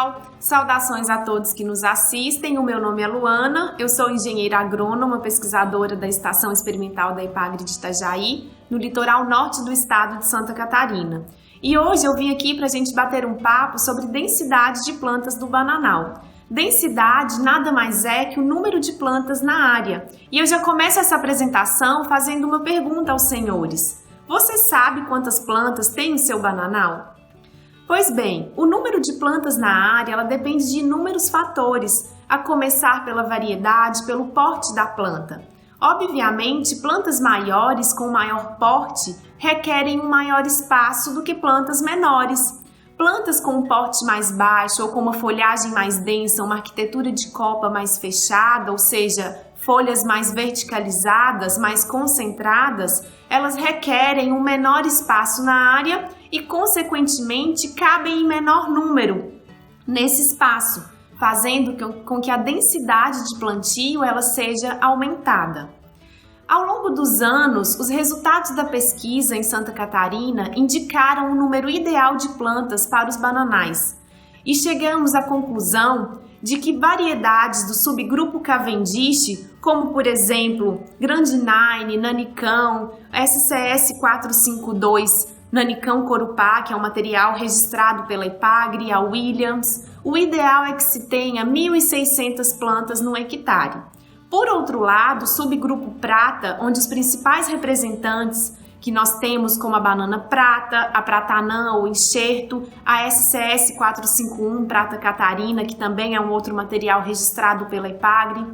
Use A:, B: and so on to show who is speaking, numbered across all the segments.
A: pessoal, saudações a todos que nos assistem. O meu nome é Luana, eu sou engenheira agrônoma, pesquisadora da Estação Experimental da EPAGRE de Itajaí, no litoral norte do estado de Santa Catarina. E hoje eu vim aqui para a gente bater um papo sobre densidade de plantas do bananal. Densidade nada mais é que o número de plantas na área. E eu já começo essa apresentação fazendo uma pergunta aos senhores. Você sabe quantas plantas tem o seu bananal? Pois bem, o número de plantas na área ela depende de inúmeros fatores, a começar pela variedade, pelo porte da planta. Obviamente, plantas maiores com maior porte requerem um maior espaço do que plantas menores. Plantas com um porte mais baixo ou com uma folhagem mais densa, uma arquitetura de copa mais fechada, ou seja, folhas mais verticalizadas, mais concentradas, elas requerem um menor espaço na área e, consequentemente, cabem em menor número nesse espaço, fazendo com que a densidade de plantio ela seja aumentada. Ao longo dos anos, os resultados da pesquisa em Santa Catarina indicaram o número ideal de plantas para os bananais e chegamos à conclusão de que variedades do subgrupo Cavendish, como por exemplo Grandinine, Nanicão, SCS 452, Nanicão Corupá, que é um material registrado pela EPAGRE, a Williams, o ideal é que se tenha 1.600 plantas no hectare. Por outro lado, o subgrupo Prata, onde os principais representantes que nós temos como a banana prata, a prata anã ou enxerto, a SCS 451 prata catarina, que também é um outro material registrado pela EPAGRE,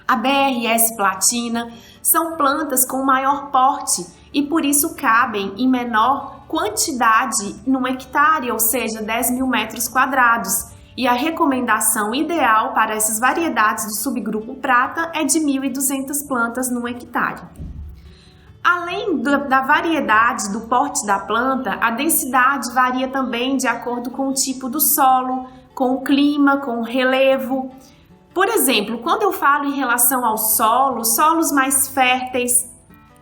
A: a BRS platina, são plantas com maior porte e por isso cabem em menor quantidade no hectare, ou seja, 10.000 metros quadrados. E a recomendação ideal para essas variedades do subgrupo prata é de 1.200 plantas no hectare. Além da variedade do porte da planta, a densidade varia também de acordo com o tipo do solo, com o clima, com o relevo. Por exemplo, quando eu falo em relação ao solo, solos mais férteis,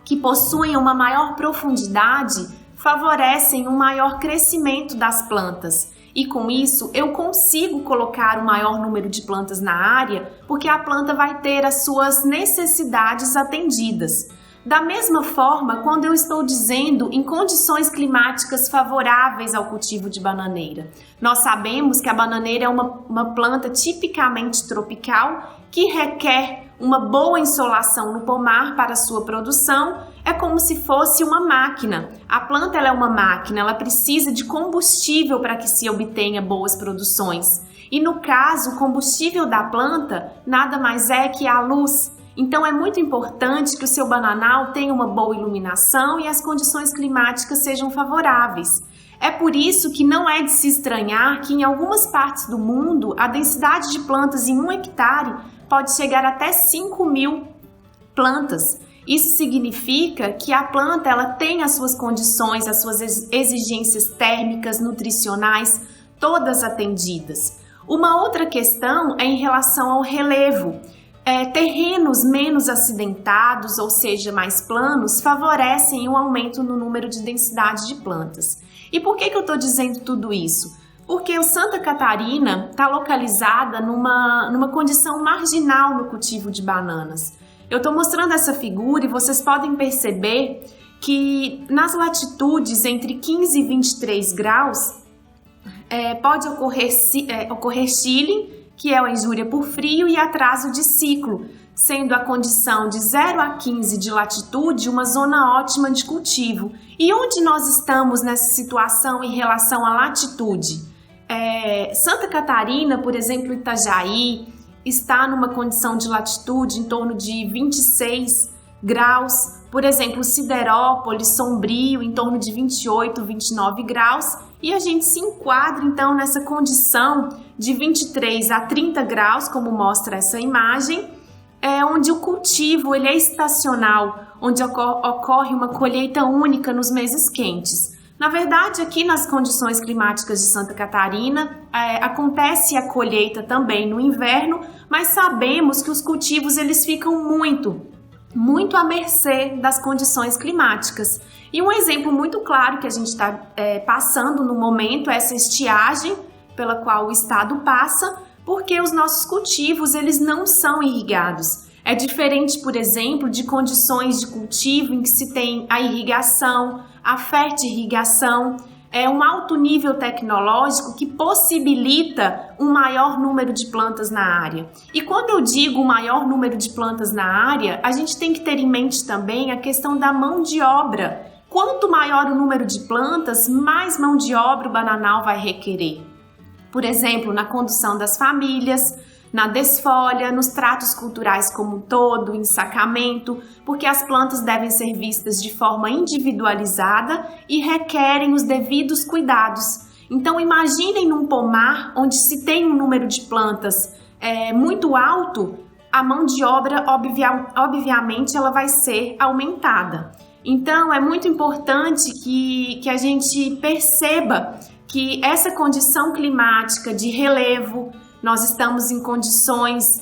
A: que possuem uma maior profundidade, favorecem um maior crescimento das plantas. E com isso, eu consigo colocar um maior número de plantas na área, porque a planta vai ter as suas necessidades atendidas. Da mesma forma, quando eu estou dizendo em condições climáticas favoráveis ao cultivo de bananeira. Nós sabemos que a bananeira é uma planta tipicamente tropical que requer uma boa insolação no pomar para sua produção. É como se fosse uma máquina. A planta ela é uma máquina, ela precisa de combustível para que se obtenha boas produções. E no caso, o combustível da planta nada mais é que a luz. Então é muito importante que o seu bananal tenha uma boa iluminação e as condições climáticas sejam favoráveis. É por isso que não é de se estranhar que em algumas partes do mundo a densidade de plantas em 1 hectare pode chegar até 5.000 plantas. Isso significa que a planta ela tem as suas condições, as suas exigências térmicas, nutricionais, todas atendidas. Uma outra questão é em relação ao relevo. Terrenos menos acidentados, ou seja, mais planos, favorecem um aumento no número de densidade de plantas. E por que eu estou dizendo tudo isso? Porque o Santa Catarina está localizada numa condição marginal no cultivo de bananas. Eu estou mostrando essa figura e vocês podem perceber que nas latitudes entre 15 e 23 graus pode ocorrer chilling, que é a injúria por frio e atraso de ciclo, sendo a condição de 0 a 15 de latitude uma zona ótima de cultivo. E onde nós estamos nessa situação em relação à latitude? Santa Catarina, por exemplo, Itajaí, está numa condição de latitude em torno de 26 graus. Por exemplo, Siderópolis, Sombrio, em torno de 28, 29 graus. E a gente se enquadra, então, nessa condição de 23 a 30 graus, como mostra essa imagem, onde o cultivo ele é estacional, onde ocorre uma colheita única nos meses quentes. Na verdade, aqui nas condições climáticas de Santa Catarina, acontece a colheita também no inverno, mas sabemos que os cultivos eles ficam muito à mercê das condições climáticas. E um exemplo muito claro que a gente está passando no momento é essa estiagem pela qual o estado passa, porque os nossos cultivos eles não são irrigados. É diferente, por exemplo, de condições de cultivo em que se tem a irrigação, a fertirrigação, um alto nível tecnológico que possibilita um maior número de plantas na área. E quando eu digo maior número de plantas na área, a gente tem que ter em mente também a questão da mão de obra. Quanto maior o número de plantas, mais mão de obra o bananal vai requerer. Por exemplo, na condução das famílias, na desfolha, nos tratos culturais como um todo, ensacamento, porque as plantas devem ser vistas de forma individualizada e requerem os devidos cuidados. Então imaginem num pomar onde se tem um número de plantas muito alto, a mão de obra obviamente ela vai ser aumentada. Então é muito importante que a gente perceba que essa condição climática de relevo, nós estamos em condições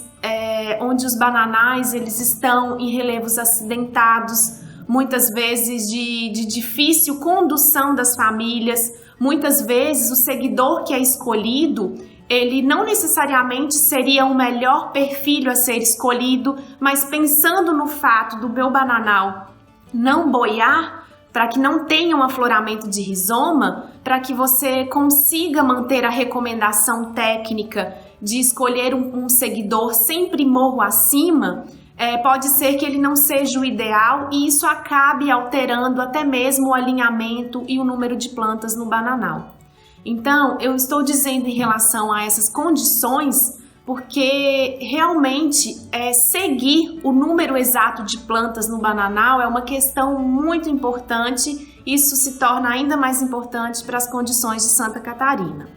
A: onde os bananais eles estão em relevos acidentados, muitas vezes de difícil condução das famílias, muitas vezes o seguidor que é escolhido, ele não necessariamente seria o melhor perfil a ser escolhido, mas pensando no fato do meu bananal não boiar, para que não tenha um afloramento de rizoma, para que você consiga manter a recomendação técnica de escolher um seguidor sempre morro acima, pode ser que ele não seja o ideal e isso acabe alterando até mesmo o alinhamento e o número de plantas no bananal. Então, eu estou dizendo em relação a essas condições porque realmente seguir o número exato de plantas no bananal é uma questão muito importante. Isso se torna ainda mais importante para as condições de Santa Catarina.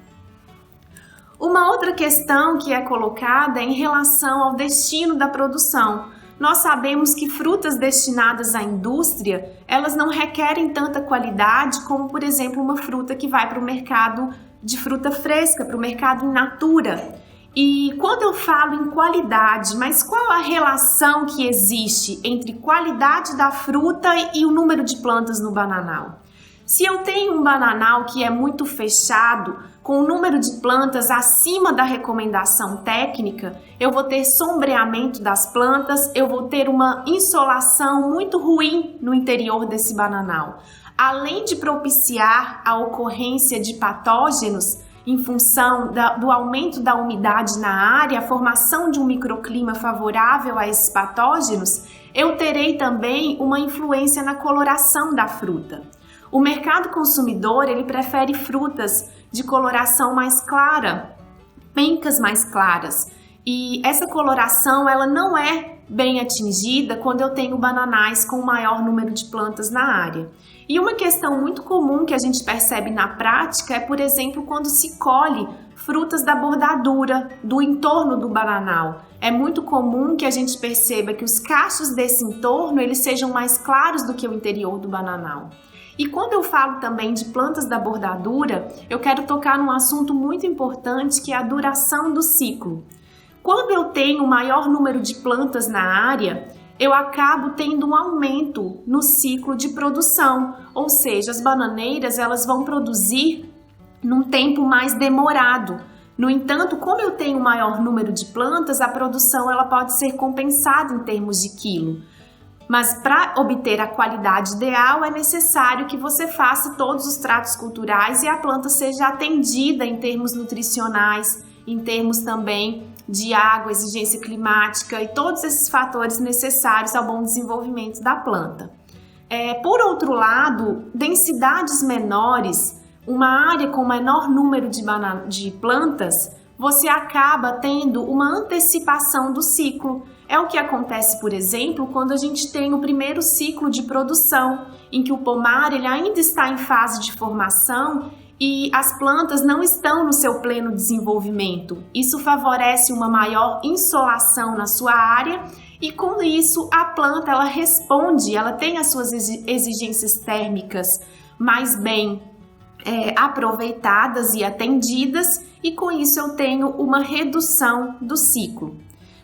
A: Uma outra questão que é colocada é em relação ao destino da produção. Nós sabemos que frutas destinadas à indústria, elas não requerem tanta qualidade como, por exemplo, uma fruta que vai para o mercado de fruta fresca, para o mercado in natura. E quando eu falo em qualidade, mas qual a relação que existe entre qualidade da fruta e o número de plantas no bananal? Se eu tenho um bananal que é muito fechado, com o número de plantas acima da recomendação técnica, eu vou ter sombreamento das plantas, eu vou ter uma insolação muito ruim no interior desse bananal. Além de propiciar a ocorrência de patógenos, em função do aumento da umidade na área, a formação de um microclima favorável a esses patógenos, eu terei também uma influência na coloração da fruta. O mercado consumidor, ele prefere frutas de coloração mais clara, pencas mais claras. E essa coloração, ela não é bem atingida quando eu tenho bananais com maior número de plantas na área. E uma questão muito comum que a gente percebe na prática é, por exemplo, quando se colhe frutas da bordadura, do entorno do bananal. É muito comum que a gente perceba que os cachos desse entorno eles sejam mais claros do que o interior do bananal. E quando eu falo também de plantas da bordadura, eu quero tocar num assunto muito importante que é a duração do ciclo. Quando eu tenho maior número de plantas na área, eu acabo tendo um aumento no ciclo de produção, ou seja, as bananeiras elas vão produzir num tempo mais demorado. No entanto, como eu tenho maior número de plantas, a produção ela pode ser compensada em termos de quilo. Mas para obter a qualidade ideal é necessário que você faça todos os tratos culturais e a planta seja atendida em termos nutricionais, em termos também de água, exigência climática e todos esses fatores necessários ao bom desenvolvimento da planta. Por outro lado, densidades menores, uma área com menor número de plantas, você acaba tendo uma antecipação do ciclo. É o que acontece, por exemplo, quando a gente tem o primeiro ciclo de produção, em que o pomar ele ainda está em fase de formação e as plantas não estão no seu pleno desenvolvimento. Isso favorece uma maior insolação na sua área e com isso a planta ela responde, ela tem as suas exigências térmicas mais bem aproveitadas e atendidas e com isso eu tenho uma redução do ciclo.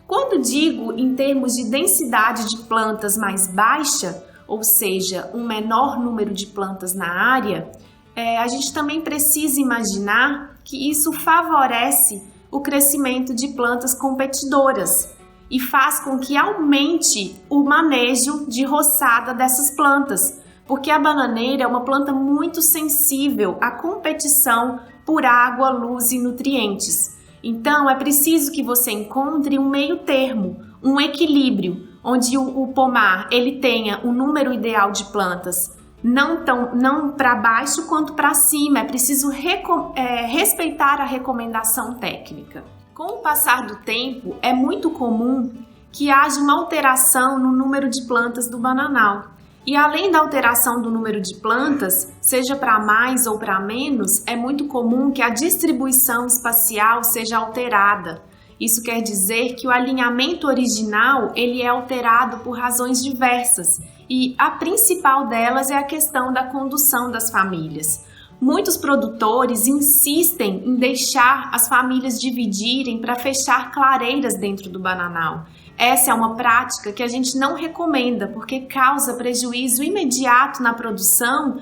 A: Quando digo em termos de densidade de plantas mais baixa, ou seja, um menor número de plantas na área, a gente também precisa imaginar que isso favorece o crescimento de plantas competidoras e faz com que aumente o manejo de roçada dessas plantas, porque a bananeira é uma planta muito sensível à competição por água, luz e nutrientes. Então, é preciso que você encontre um meio termo, um equilíbrio, onde o pomar ele tenha o número ideal de plantas não para baixo quanto para cima. É preciso respeitar a recomendação técnica. Com o passar do tempo, é muito comum que haja uma alteração no número de plantas do bananal. E além da alteração do número de plantas, seja para mais ou para menos, é muito comum que a distribuição espacial seja alterada. Isso quer dizer que o alinhamento original ele é alterado por razões diversas, e a principal delas é a questão da condução das famílias. Muitos produtores insistem em deixar as famílias dividirem para fechar clareiras dentro do bananal. Essa é uma prática que a gente não recomenda, porque causa prejuízo imediato na produção,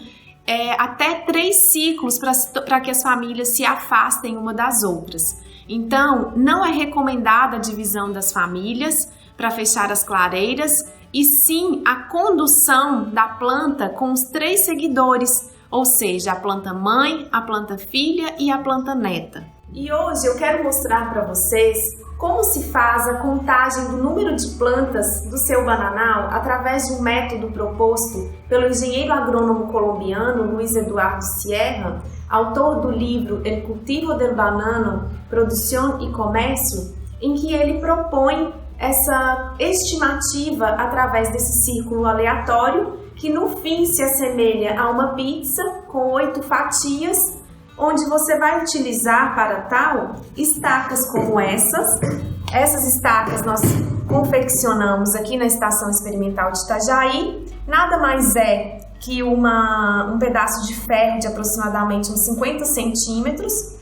A: até 3 ciclos para que as famílias se afastem uma das outras. Então, não é recomendada a divisão das famílias para fechar as clareiras, e sim a condução da planta com os 3 seguidores, ou seja, a planta mãe, a planta filha e a planta neta. E hoje eu quero mostrar para vocês como se faz a contagem do número de plantas do seu bananal através de um método proposto pelo engenheiro agrônomo colombiano Luiz Eduardo Sierra, autor do livro El Cultivo del Banano, Produção e Comércio, em que ele propõe essa estimativa através desse círculo aleatório, que no fim se assemelha a uma pizza com 8 fatias, onde você vai utilizar para tal estacas como essas. Essas estacas nós confeccionamos aqui na Estação Experimental de Itajaí. Nada mais é que um pedaço de ferro de aproximadamente uns 50 centímetros.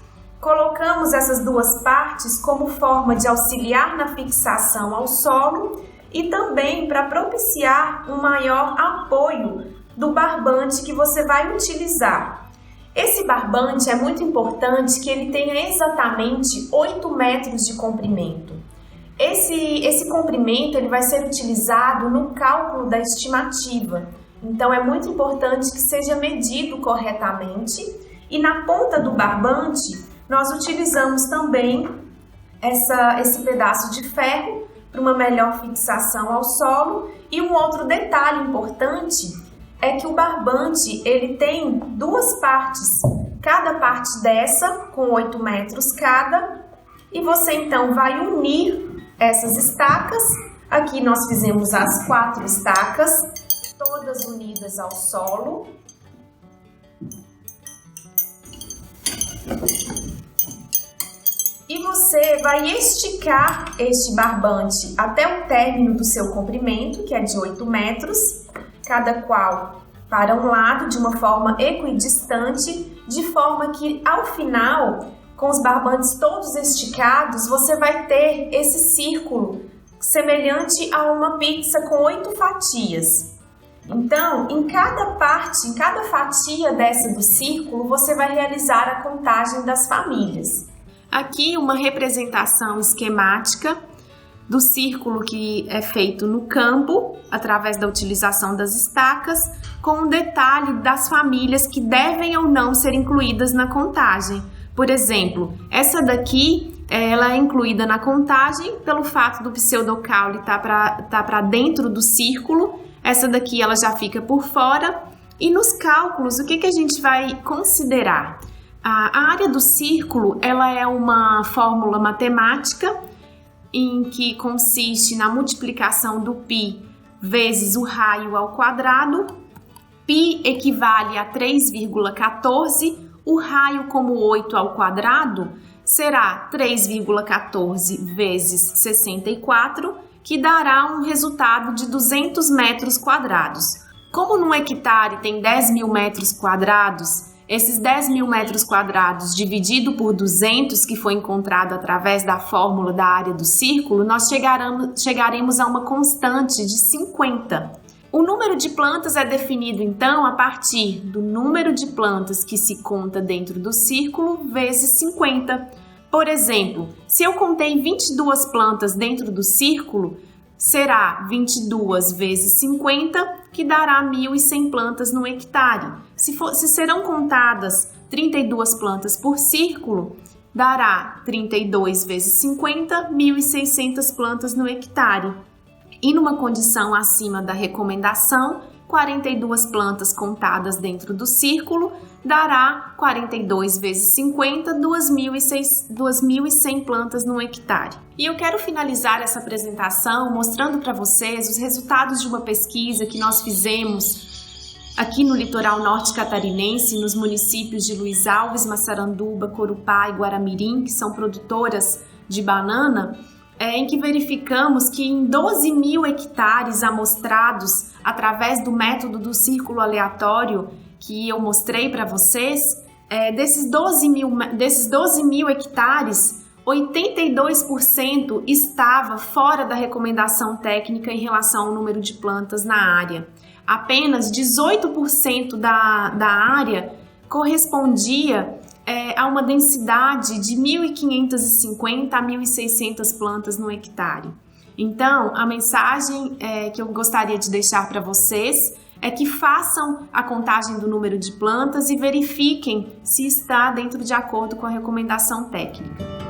A: Colocamos essas 2 partes como forma de auxiliar na fixação ao solo e também para propiciar um maior apoio do barbante que você vai utilizar. Esse barbante é muito importante que ele tenha exatamente 8 metros de comprimento. Esse comprimento ele vai ser utilizado no cálculo da estimativa. Então é muito importante que seja medido corretamente. E na ponta do barbante nós utilizamos também esse pedaço de ferro para uma melhor fixação ao solo. E um outro detalhe importante é que o barbante ele tem 2 partes, cada parte dessa com 8 metros cada, e você então vai unir essas estacas. Aqui nós fizemos as 4 estacas, todas unidas ao solo. E você vai esticar este barbante até o término do seu comprimento, que é de 8 metros, cada qual para um lado de uma forma equidistante, de forma que ao final, com os barbantes todos esticados, você vai ter esse círculo semelhante a uma pizza com 8 fatias. Então, em cada fatia dessa do círculo, você vai realizar a contagem das famílias. Aqui uma representação esquemática do círculo que é feito no campo, através da utilização das estacas, com um detalhe das famílias que devem ou não ser incluídas na contagem. Por exemplo, essa daqui, ela é incluída na contagem pelo fato do pseudocaule estar para dentro do círculo. Essa daqui ela já fica por fora. E nos cálculos, o que a gente vai considerar? A área do círculo, ela é uma fórmula matemática em que consiste na multiplicação do π vezes o raio ao quadrado. π equivale a 3,14, o raio como 8 ao quadrado será 3,14 vezes 64, que dará um resultado de 200 metros quadrados. Como num hectare tem 10.000 metros quadrados, esses 10.000 metros quadrados dividido por 200, que foi encontrado através da fórmula da área do círculo, nós chegaremos a uma constante de 50. O número de plantas é definido, então, a partir do número de plantas que se conta dentro do círculo vezes 50. Por exemplo, se eu contei 22 plantas dentro do círculo, será 22 vezes 50, que dará 1.100 plantas no hectare. Se serão contadas 32 plantas por círculo, dará 32 vezes 50, 1.600 plantas no hectare. E numa condição acima da recomendação, 42 plantas contadas dentro do círculo dará 42 vezes 50, 2.100 plantas no hectare. E eu quero finalizar essa apresentação mostrando para vocês os resultados de uma pesquisa que nós fizemos aqui no litoral norte catarinense, nos municípios de Luiz Alves, Massaranduba, Corupá e Guaramirim, que são produtoras de banana, em que verificamos que em 12.000 hectares amostrados através do método do círculo aleatório que eu mostrei para vocês, desses 12.000 hectares, 82% estava fora da recomendação técnica em relação ao número de plantas na área. Apenas 18% da área correspondia a uma densidade de 1.550 a 1.600 plantas no hectare. Então, a mensagem que eu gostaria de deixar para vocês é que façam a contagem do número de plantas e verifiquem se está dentro de acordo com a recomendação técnica.